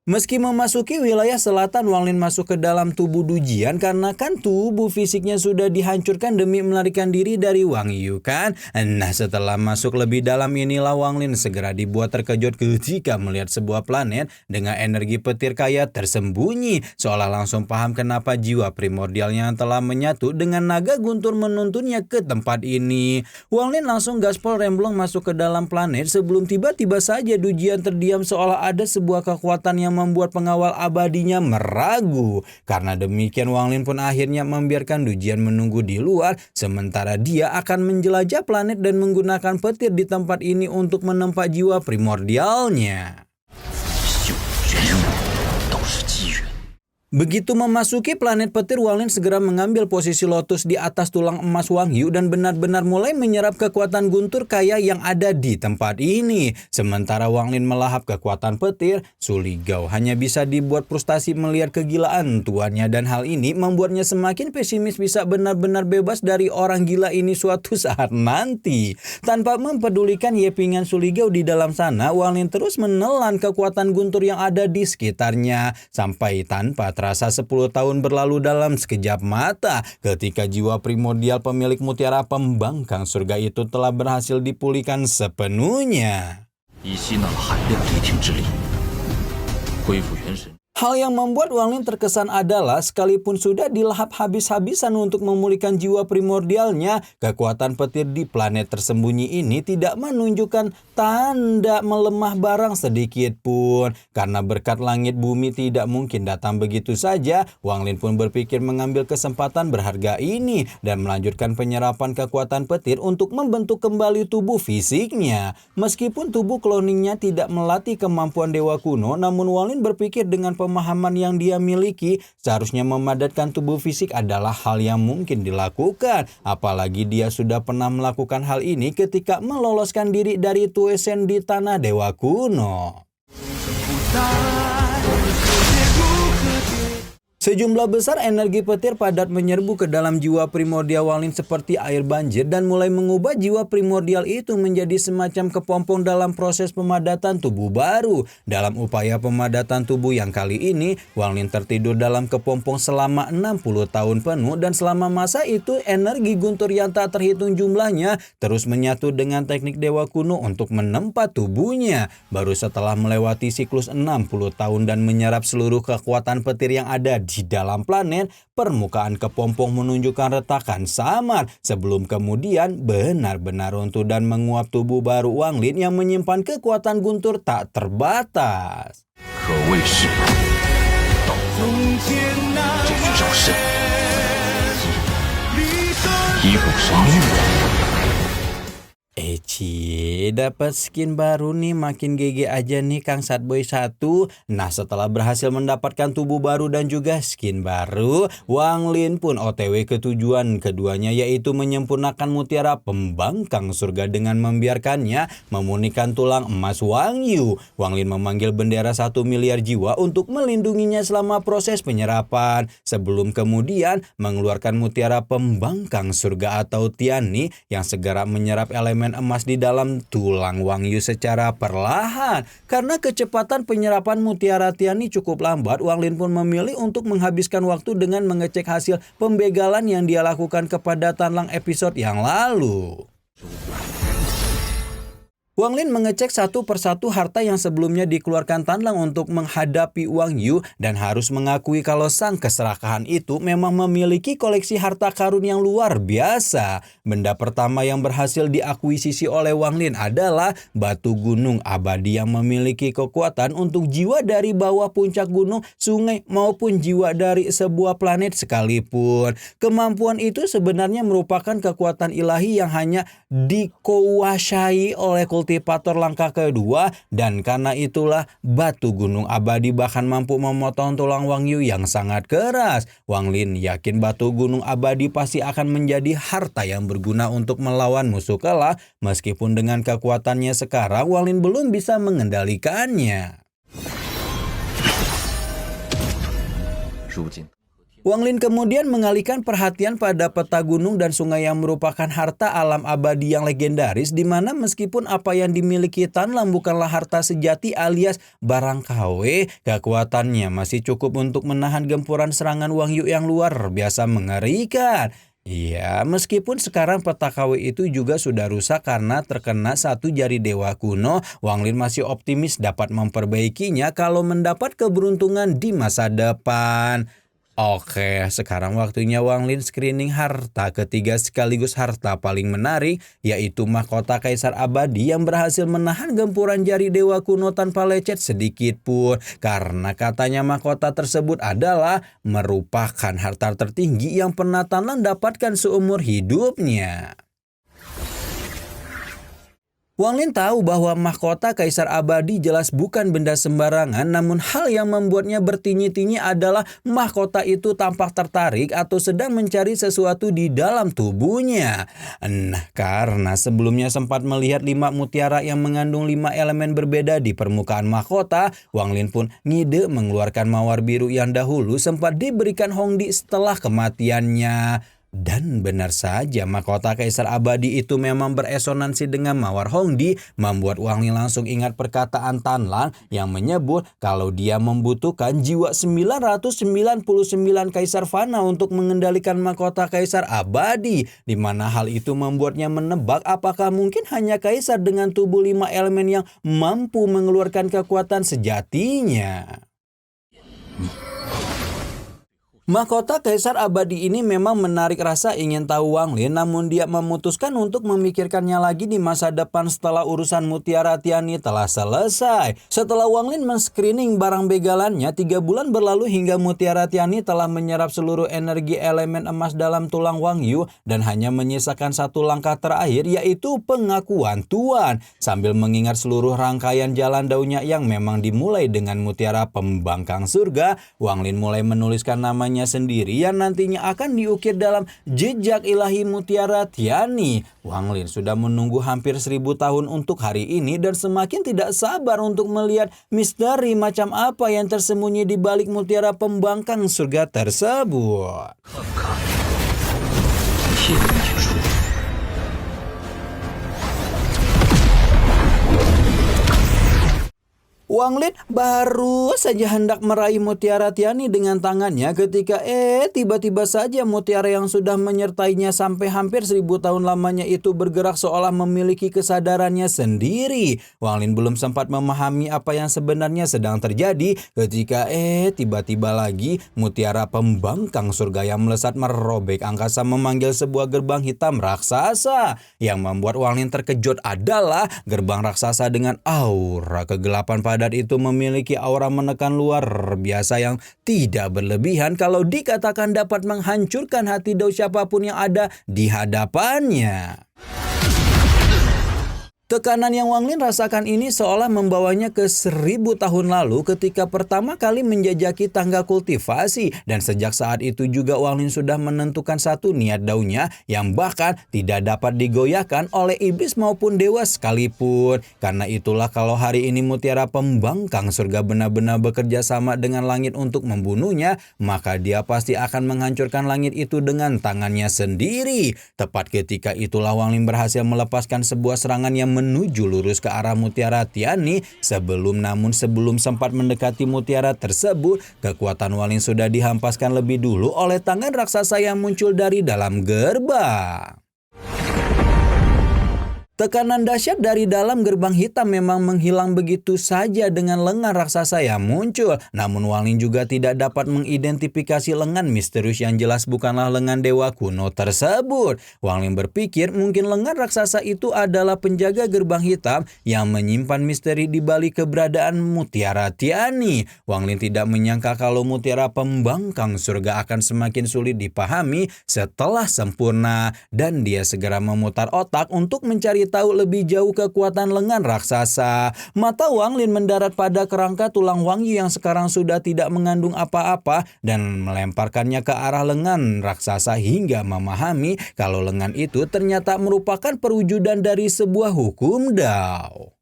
Meski memasuki wilayah selatan, Wang Lin masuk ke dalam tubuh Dujian karena kan tubuh fisiknya sudah dihancurkan demi melarikan diri dari Wang Yu kan. Nah, setelah masuk lebih dalam inilah Wang Lin segera dibuat terkejut ketika melihat sebuah planet dengan energi petir kaya tersembunyi. Seolah langsung paham kenapa jiwa primordialnya yang telah menyatu dengan naga guntur menuntunnya ke tempat ini. Wang Lin langsung gaspol remblong masuk ke dalam planet sebelum tiba-tiba saja Dujian terdiam seolah ada sebuah kekuatan yang membuat pengawal abadinya meragu. Karena demikian Wang Lin pun akhirnya membiarkan Dujian menunggu di luar, sementara dia akan menjelajah planet dan menggunakan petir di tempat ini untuk menempa jiwa primordialnya. Begitu memasuki planet petir, Wang Lin segera mengambil posisi lotus di atas tulang emas Wang Yu dan benar-benar mulai menyerap kekuatan guntur kaya yang ada di tempat ini. Sementara Wang Lin melahap kekuatan petir, Su Ligao hanya bisa dibuat frustasi melihat kegilaan tuannya dan hal ini membuatnya semakin pesimis bisa benar-benar bebas dari orang gila ini suatu saat nanti. Tanpa mempedulikan yepingan Su Ligao di dalam sana, Wang Lin terus menelan kekuatan guntur yang ada di sekitarnya sampai tanpa terasa 10 tahun berlalu dalam sekejap mata ketika jiwa primordial pemilik mutiara pembangkang surga itu telah berhasil dipulihkan sepenuhnya. Hal yang membuat Wang Lin terkesan adalah sekalipun sudah dilahap habis-habisan untuk memulihkan jiwa primordialnya, kekuatan petir di planet tersembunyi ini tidak menunjukkan tanda melemah barang sedikit pun. Karena berkat langit bumi tidak mungkin datang begitu saja, Wang Lin pun berpikir mengambil kesempatan berharga ini dan melanjutkan penyerapan kekuatan petir untuk membentuk kembali tubuh fisiknya. Meskipun tubuh kloningnya tidak melatih kemampuan dewa kuno, namun Wang Lin berpikir dengan pemahaman yang dia miliki, seharusnya memadatkan tubuh fisik adalah hal yang mungkin dilakukan. Apalagi dia sudah pernah melakukan hal ini ketika meloloskan diri dari Tuesen di tanah dewa kuno. Sejumlah besar energi petir padat menyerbu ke dalam jiwa primordial Wang Lin seperti air banjir dan mulai mengubah jiwa primordial itu menjadi semacam kepompong dalam proses pemadatan tubuh baru. Dalam upaya pemadatan tubuh yang kali ini, Wang Lin tertidur dalam kepompong selama 60 tahun penuh dan selama masa itu energi guntur yang tak terhitung jumlahnya terus menyatu dengan teknik dewa kuno untuk menempa tubuhnya. Baru setelah melewati siklus 60 tahun dan menyerap seluruh kekuatan petir yang ada di dalam planet, permukaan kepompong menunjukkan retakan samar sebelum kemudian benar-benar runtuh dan menguap tubuh baru Wang Lin yang menyimpan kekuatan guntur tak terbatas. Dapat skin baru nih, makin GG aja nih Kang Satboy 1. Nah, setelah berhasil mendapatkan tubuh baru dan juga skin baru, Wang Lin pun OTW ke tujuan keduanya, yaitu menyempurnakan mutiara pembangkang surga dengan membiarkannya memunikan tulang emas Wang Yu. Wang Lin memanggil bendera 1 miliar jiwa untuk melindunginya selama proses penyerapan, sebelum kemudian mengeluarkan mutiara pembangkang surga atau Tianni yang segera menyerap elemen emas di dalam tulang Wang Yu secara perlahan. Karena kecepatan penyerapan mutiara Tianni cukup lambat, Wang Lin pun memilih untuk menghabiskan waktu dengan mengecek hasil pembegalan yang dia lakukan kepada Tanlang episode yang lalu. Wang Lin mengecek satu persatu harta yang sebelumnya dikeluarkan Tanlang untuk menghadapi Wang Yu dan harus mengakui kalau sang keserakahan itu memang memiliki koleksi harta karun yang luar biasa. Benda pertama yang berhasil diakuisisi oleh Wang Lin adalah batu gunung abadi yang memiliki kekuatan untuk jiwa dari bawah puncak gunung, sungai maupun jiwa dari sebuah planet sekalipun. Kemampuan itu sebenarnya merupakan kekuatan ilahi yang hanya dikuasai oleh kultivator langkah kedua, dan karena itulah batu gunung abadi bahkan mampu memotong tulang Wang Yu yang sangat keras. Wang Lin yakin batu gunung abadi pasti akan menjadi harta yang berguna untuk melawan musuh kelak, meskipun dengan kekuatannya sekarang Wang Lin belum bisa mengendalikannya. Wang Lin kemudian mengalihkan perhatian pada peta gunung dan sungai yang merupakan harta alam abadi yang legendaris, di mana meskipun apa yang dimiliki Tan Lang bukanlah harta sejati alias barang KW, kekuatannya masih cukup untuk menahan gempuran serangan Wang Yu yang luar biasa mengerikan. Iya, meskipun sekarang peta KW itu juga sudah rusak karena terkena satu jari dewa kuno, Wang Lin masih optimis dapat memperbaikinya kalau mendapat keberuntungan di masa depan. Oke, sekarang waktunya Wang Lin screening harta ketiga sekaligus harta paling menarik, yaitu mahkota Kaisar Abadi yang berhasil menahan gempuran jari dewa kuno tanpa lecet sedikit pun. Karena katanya mahkota tersebut adalah merupakan harta tertinggi yang pernah Tan Lang dapatkan seumur hidupnya. Wang Lin tahu bahwa mahkota Kaisar Abadi jelas bukan benda sembarangan, namun hal yang membuatnya bertinyi-tinyi adalah mahkota itu tampak tertarik atau sedang mencari sesuatu di dalam tubuhnya. Nah, karena sebelumnya sempat melihat 5 mutiara yang mengandung 5 elemen berbeda di permukaan mahkota, Wang Lin pun ngide mengeluarkan mawar biru yang dahulu sempat diberikan Hongdi setelah kematiannya. Dan benar saja, mahkota Kaisar Abadi itu memang beresonansi dengan mawar Hongdi, membuat Wang Lin langsung ingat perkataan Tan Lang yang menyebut kalau dia membutuhkan jiwa 999 Kaisar Fana untuk mengendalikan mahkota Kaisar Abadi, di mana hal itu membuatnya menebak apakah mungkin hanya Kaisar dengan tubuh 5 elemen yang mampu mengeluarkan kekuatan sejatinya. Mahkota Kaisar Abadi ini memang menarik rasa ingin tahu Wang Lin, namun dia memutuskan untuk memikirkannya lagi di masa depan setelah urusan Mutiara Tiani telah selesai. Setelah Wang Lin men-screening barang begalannya, 3 bulan berlalu hingga Mutiara Tiani telah menyerap seluruh energi elemen emas dalam tulang Wang Yu dan hanya menyisakan satu langkah terakhir, yaitu pengakuan Tuan. Sambil mengingat seluruh rangkaian jalan daunnya yang memang dimulai dengan Mutiara Pembangkang Surga, Wang Lin mulai menuliskan namanya sendiri yang nantinya akan diukir dalam jejak ilahi Mutiara Tiani. Wang Lin sudah menunggu hampir 1000 tahun untuk hari ini dan semakin tidak sabar untuk melihat misteri macam apa yang tersembunyi di balik Mutiara Pembangkang Surga tersebut. Wang Lin baru saja hendak meraih Mutiara Tiani dengan tangannya ketika tiba-tiba saja mutiara yang sudah menyertainya sampai hampir 1000 tahun lamanya itu bergerak seolah memiliki kesadarannya sendiri. Wang Lin belum sempat memahami apa yang sebenarnya sedang terjadi ketika tiba-tiba lagi Mutiara Pembangkang Surga yang melesat merobek angkasa memanggil sebuah gerbang hitam raksasa. Yang membuat Wang Lin terkejut adalah gerbang raksasa dengan aura kegelapan padat itu memiliki aura menekan luar biasa yang tidak berlebihan kalau dikatakan dapat menghancurkan hati dao siapapun yang ada di hadapannya. Tekanan yang Wang Lin rasakan ini seolah membawanya ke 1000 tahun lalu ketika pertama kali menjajaki tangga kultivasi, dan sejak saat itu juga Wang Lin sudah menentukan satu niat daunya yang bahkan tidak dapat digoyahkan oleh iblis maupun dewa sekalipun. Karena itulah kalau hari ini Mutiara Pembangkang Surga benar-benar bekerja sama dengan langit untuk membunuhnya, maka dia pasti akan menghancurkan langit itu dengan tangannya sendiri. Tepat ketika itulah Wang Lin berhasil melepaskan sebuah serangan yang menuju lurus ke arah Mutiara Tiani. Sebelum sempat mendekati mutiara tersebut, kekuatan Wang Lin sudah dihampaskan lebih dulu oleh tangan raksasa yang muncul dari dalam gerbang. Tekanan dahsyat dari dalam gerbang hitam memang menghilang begitu saja dengan lengan raksasa yang muncul. Namun Wang Lin juga tidak dapat mengidentifikasi lengan misterius yang jelas bukanlah lengan dewa kuno tersebut. Wang Lin berpikir mungkin lengan raksasa itu adalah penjaga gerbang hitam yang menyimpan misteri di balik keberadaan Mutiara Tiani. Wang Lin tidak menyangka kalau Mutiara Pembangkang Surga akan semakin sulit dipahami setelah sempurna, dan dia segera memutar otak untuk mencari tahu lebih jauh kekuatan lengan raksasa. Mata Wang Lin mendarat pada kerangka tulang Wang Yu yang sekarang sudah tidak mengandung apa-apa dan melemparkannya ke arah lengan raksasa hingga memahami kalau lengan itu ternyata merupakan perwujudan dari sebuah hukum Dao.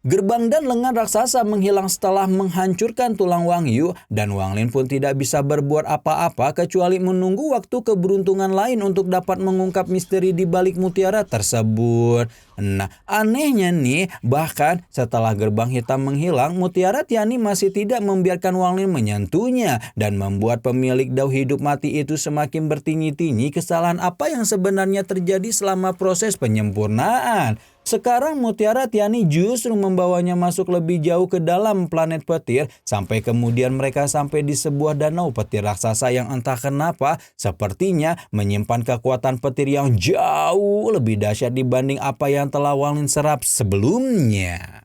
Gerbang dan lengan raksasa menghilang setelah menghancurkan tulang Wang Yu, dan Wang Lin pun tidak bisa berbuat apa-apa kecuali menunggu waktu keberuntungan lain untuk dapat mengungkap misteri di balik mutiara tersebut. Nah, anehnya nih, bahkan setelah gerbang hitam menghilang, mutiara Tiani masih tidak membiarkan Wang Lin menyentuhnya dan membuat pemilik dao hidup mati itu semakin bertinyi-tinyi kesalahan apa yang sebenarnya terjadi selama proses penyempurnaan. Sekarang mutiara Tiani justru membawanya masuk lebih jauh ke dalam planet petir, sampai kemudian mereka sampai di sebuah danau petir raksasa yang entah kenapa sepertinya menyimpan kekuatan petir yang jauh lebih dahsyat dibanding apa yang telah Wang Lin serap sebelumnya.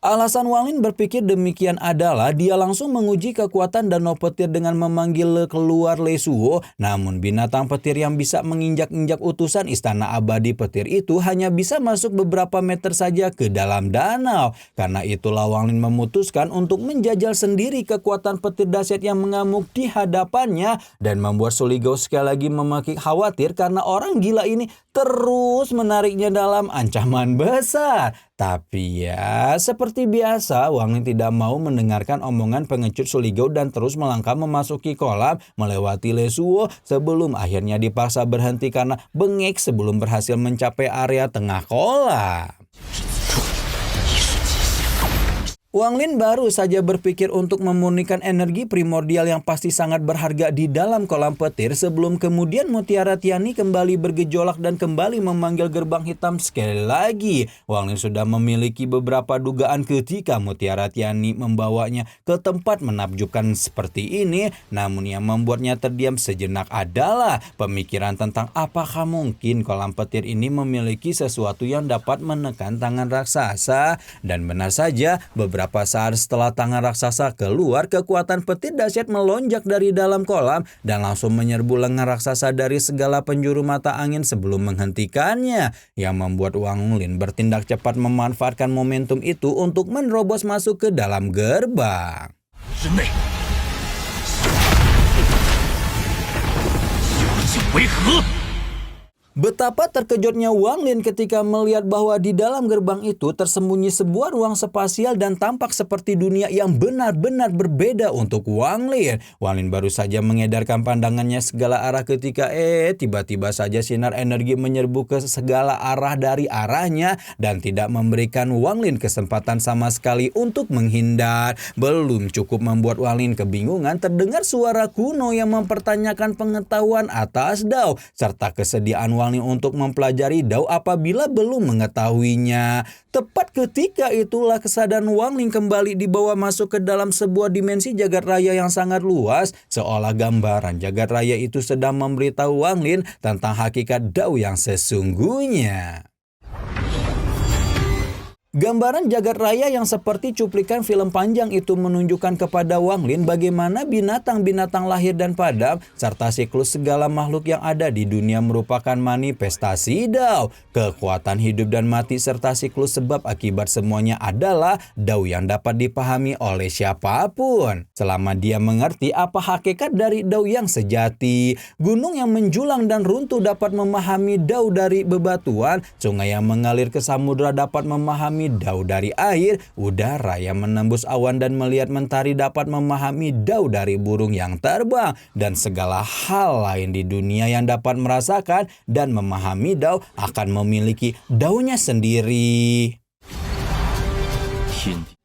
Alasan Wang Lin berpikir demikian adalah dia langsung menguji kekuatan danau petir dengan memanggil keluar Le Suo. Namun binatang petir yang bisa menginjak-injak utusan istana abadi petir itu hanya bisa masuk beberapa meter saja ke dalam danau. Karena itulah Wang Lin memutuskan untuk menjajal sendiri kekuatan petir dahsyat yang mengamuk di hadapannya, dan membuat Su Lingao sekali lagi memaki khawatir karena orang gila ini terus menariknya dalam ancaman besar. Tapi ya, seperti biasa, Wang Lin tidak mau mendengarkan omongan pengecut Su Lingao dan terus melangkah memasuki kolam, melewati Le Suo sebelum akhirnya dipaksa berhenti karena bengek sebelum berhasil mencapai area tengah kolam. Wang Lin baru saja berpikir untuk memurnikan energi primordial yang pasti sangat berharga di dalam kolam petir sebelum kemudian mutiara Tiani kembali bergejolak dan kembali memanggil gerbang hitam sekali lagi. Wang Lin sudah memiliki beberapa dugaan ketika mutiara Tiani membawanya ke tempat menakjubkan seperti ini, namun yang membuatnya terdiam sejenak adalah pemikiran tentang apakah mungkin kolam petir ini memiliki sesuatu yang dapat menekan tangan raksasa. Dan benar saja, beberapa saat setelah tangan raksasa keluar, kekuatan petir dahsyat melonjak dari dalam kolam dan langsung menyerbu lengan raksasa dari segala penjuru mata angin sebelum menghentikannya, yang membuat Wang Lin bertindak cepat memanfaatkan momentum itu untuk menerobos masuk ke dalam gerbang. Betapa terkejutnya Wang Lin ketika melihat bahwa di dalam gerbang itu tersembunyi sebuah ruang spasial dan tampak seperti dunia yang benar-benar berbeda untuk Wang Lin. Wang Lin baru saja mengedarkan pandangannya segala arah ketika tiba-tiba saja sinar energi menyerbu ke segala arah dari arahnya dan tidak memberikan Wang Lin kesempatan sama sekali untuk menghindar. Belum cukup membuat Wang Lin kebingungan, terdengar suara kuno yang mempertanyakan pengetahuan atas dao serta kesediaan Wang Lin untuk mempelajari dao apabila belum mengetahuinya. Tepat ketika itulah kesadaran Wang Lin kembali dibawa masuk ke dalam sebuah dimensi jagat raya yang sangat luas, seolah gambaran jagat raya itu sedang memberitahu Wang Lin tentang hakikat dao yang sesungguhnya. Gambaran jagat raya yang seperti cuplikan film panjang itu menunjukkan kepada Wang Lin bagaimana binatang-binatang lahir dan padam serta siklus segala makhluk yang ada di dunia merupakan manifestasi dao. Kekuatan hidup dan mati serta siklus sebab akibat semuanya adalah dao yang dapat dipahami oleh siapapun, selama dia mengerti apa hakikat dari dao yang sejati. Gunung yang menjulang dan runtuh dapat memahami dao dari bebatuan, sungai yang mengalir ke samudra dapat memahami dao dari air, udara yang menembus awan dan melihat mentari dapat memahami dao dari burung yang terbang, dan segala hal lain di dunia yang dapat merasakan dan memahami dao akan memiliki daonya sendiri.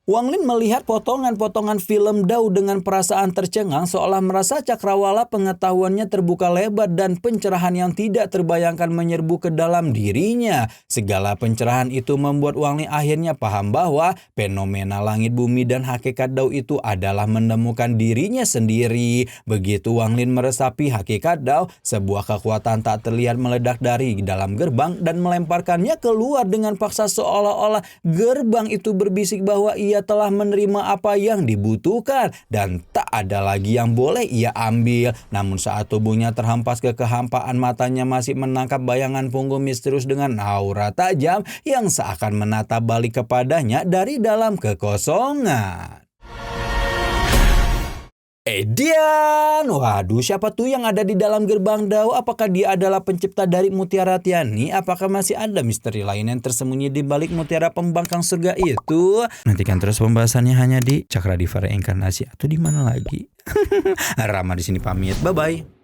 Wang Lin melihat potongan-potongan film dao dengan perasaan tercengang, seolah merasa cakrawala pengetahuannya terbuka lebar dan pencerahan yang tidak terbayangkan menyerbu ke dalam dirinya. Segala pencerahan itu membuat Wang Lin akhirnya paham bahwa fenomena langit bumi dan hakikat dao itu adalah menemukan dirinya sendiri. Begitu Wang Lin meresapi hakikat dao, sebuah kekuatan tak terlihat meledak dari dalam gerbang dan melemparkannya keluar dengan paksa, seolah-olah gerbang itu berbisik bahwa ia telah menerima apa yang dibutuhkan dan tak ada lagi yang boleh ia ambil. Namun saat tubuhnya terhempas ke kehampaan, matanya masih menangkap bayangan punggung misterius dengan aura tajam yang seakan menatap balik kepadanya dari dalam kekosongan. Edian, waduh siapa tuh yang ada di dalam gerbang Dao? Apakah dia adalah pencipta dari Mutiara Tiani? Apakah masih ada misteri lain yang tersembunyi di balik mutiara pembangkang surga itu? Nantikan terus pembahasannya hanya di Cakra Diva Reinkarnasi atau di mana lagi? Rama di sini pamit, bye bye.